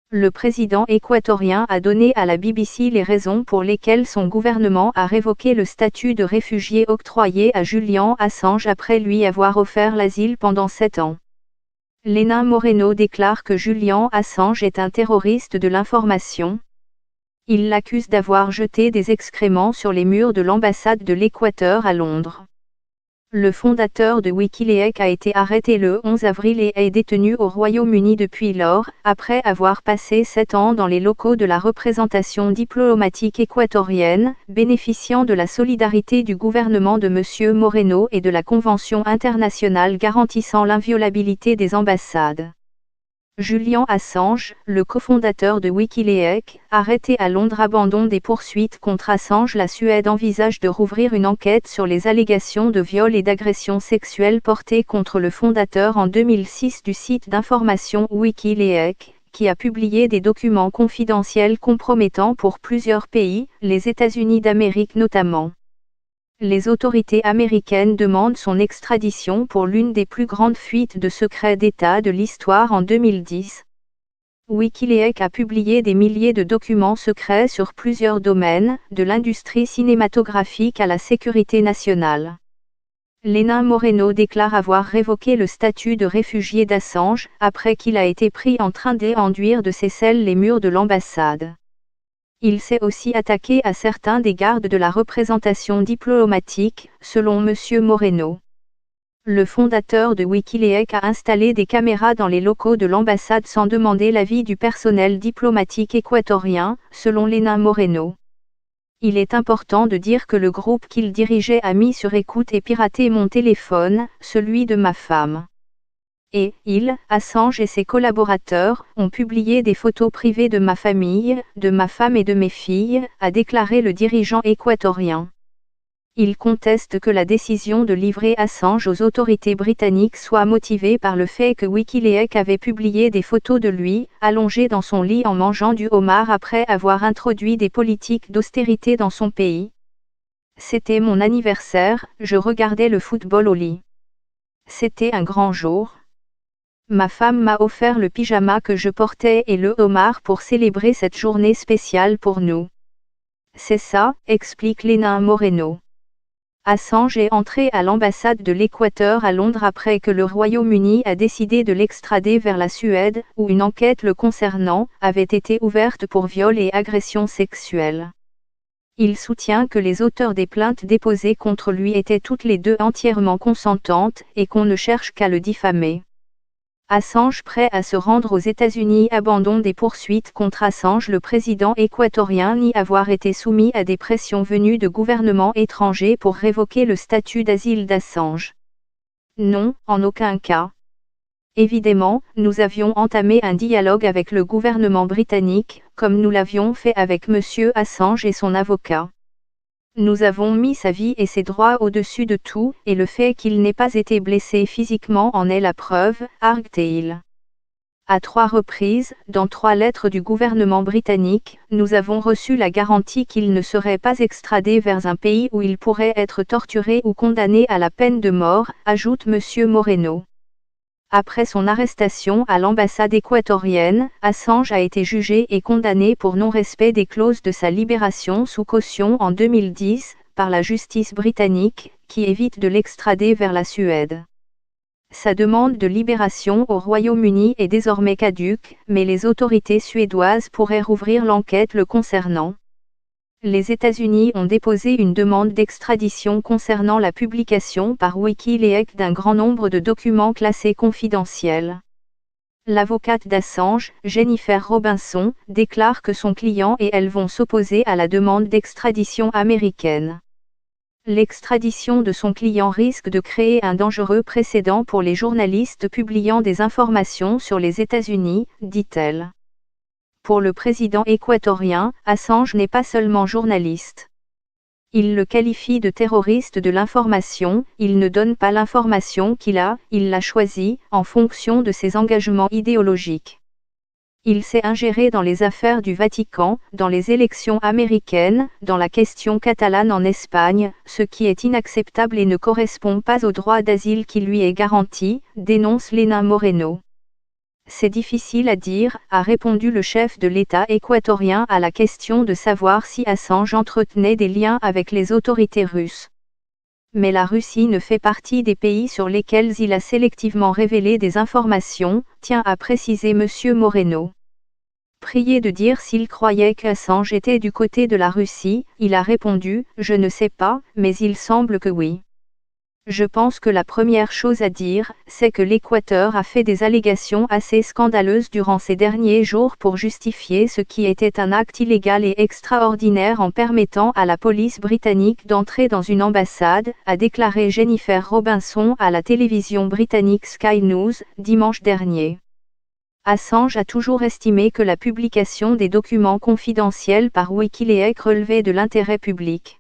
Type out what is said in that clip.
Le président équatorien a donné à la BBC les raisons pour lesquelles son gouvernement a révoqué le statut de réfugié octroyé à Julian Assange après lui avoir offert l'asile pendant 7 ans. Lenin Moreno déclare que Julian Assange est un terroriste de l'information. Il l'accuse d'avoir jeté des excréments sur les murs de l'ambassade de l'Équateur à Londres. Le fondateur de Wikileaks a été arrêté le 11 avril et est détenu au Royaume-Uni depuis lors, après avoir passé 7 ans dans les locaux de la représentation diplomatique équatorienne, bénéficiant de la solidarité du gouvernement de M. Moreno et de la Convention internationale garantissant l'inviolabilité des ambassades. Julian Assange, le cofondateur de Wikileaks, arrêté à Londres, abandonne des poursuites contre Assange. La Suède envisage de rouvrir une enquête sur les allégations de viol et d'agression sexuelle portées contre le fondateur en 2006 du site d'information Wikileaks, qui a publié des documents confidentiels compromettants pour plusieurs pays, les États-Unis d'Amérique notamment. Les autorités américaines demandent son extradition pour l'une des plus grandes fuites de secrets d'État de l'histoire en 2010. Wikileaks a publié des milliers de documents secrets sur plusieurs domaines, de l'industrie cinématographique à la sécurité nationale. Lenin Moreno déclare avoir révoqué le statut de réfugié d'Assange, après qu'il a été pris en train d'enduire de ses selles les murs de l'ambassade. Il s'est aussi attaqué à certains des gardes de la représentation diplomatique, selon M. Moreno. Le fondateur de Wikileaks a installé des caméras dans les locaux de l'ambassade sans demander l'avis du personnel diplomatique équatorien, selon Lenin Moreno. Il est important de dire que le groupe qu'il dirigeait a mis sur écoute et piraté mon téléphone, celui de ma femme. Et, Assange et ses collaborateurs, ont publié des photos privées de ma famille, de ma femme et de mes filles, a déclaré le dirigeant équatorien. Il conteste que la décision de livrer Assange aux autorités britanniques soit motivée par le fait que Wikileaks avait publié des photos de lui, allongé dans son lit en mangeant du homard après avoir introduit des politiques d'austérité dans son pays. C'était mon anniversaire, je regardais le football au lit. C'était un grand jour. Ma femme m'a offert le pyjama que je portais et le homard pour célébrer cette journée spéciale pour nous. C'est ça, explique Lenin Moreno. Assange est entré à l'ambassade de l'Équateur à Londres après que le Royaume-Uni a décidé de l'extrader vers la Suède, où une enquête le concernant avait été ouverte pour viol et agression sexuelle. Il soutient que les auteurs des plaintes déposées contre lui étaient toutes les deux entièrement consentantes et qu'on ne cherche qu'à le diffamer. Assange prêt à se rendre aux États-Unis abandonne des poursuites contre Assange. Le président équatorien nie avoir été soumis à des pressions venues de gouvernements étrangers pour révoquer le statut d'asile d'Assange. Non, en aucun cas. Évidemment, nous avions entamé un dialogue avec le gouvernement britannique, comme nous l'avions fait avec M. Assange et son avocat. Nous avons mis sa vie et ses droits au-dessus de tout, et le fait qu'il n'ait pas été blessé physiquement en est la preuve, argue-t-il. À 3 reprises, dans 3 lettres du gouvernement britannique, nous avons reçu la garantie qu'il ne serait pas extradé vers un pays où il pourrait être torturé ou condamné à la peine de mort, ajoute M. Moreno. Après son arrestation à l'ambassade équatorienne, Assange a été jugé et condamné pour non-respect des clauses de sa libération sous caution en 2010, par la justice britannique, qui évite de l'extrader vers la Suède. Sa demande de libération au Royaume-Uni est désormais caduque, mais les autorités suédoises pourraient rouvrir l'enquête le concernant. Les États-Unis ont déposé une demande d'extradition concernant la publication par Wikileaks d'un grand nombre de documents classés confidentiels. L'avocate d'Assange, Jennifer Robinson, déclare que son client et elle vont s'opposer à la demande d'extradition américaine. L'extradition de son client risque de créer un dangereux précédent pour les journalistes publiant des informations sur les États-Unis, dit-elle. Pour le président équatorien, Assange n'est pas seulement journaliste. Il le qualifie de terroriste de l'information, il ne donne pas l'information qu'il a, il l'a choisie, en fonction de ses engagements idéologiques. Il s'est ingéré dans les affaires du Vatican, dans les élections américaines, dans la question catalane en Espagne, ce qui est inacceptable et ne correspond pas au droit d'asile qui lui est garanti, dénonce Lenin Moreno. C'est difficile à dire, a répondu le chef de l'État équatorien à la question de savoir si Assange entretenait des liens avec les autorités russes. Mais la Russie ne fait partie des pays sur lesquels il a sélectivement révélé des informations, tient à préciser M. Moreno. Prié de dire s'il croyait qu'Assange était du côté de la Russie, il a répondu « Je ne sais pas, mais il semble que oui ». Je pense que la première chose à dire, c'est que l'Équateur a fait des allégations assez scandaleuses durant ces derniers jours pour justifier ce qui était un acte illégal et extraordinaire en permettant à la police britannique d'entrer dans une ambassade, a déclaré Jennifer Robinson à la télévision britannique Sky News, dimanche dernier. Assange a toujours estimé que la publication des documents confidentiels par Wikileaks relevait de l'intérêt public.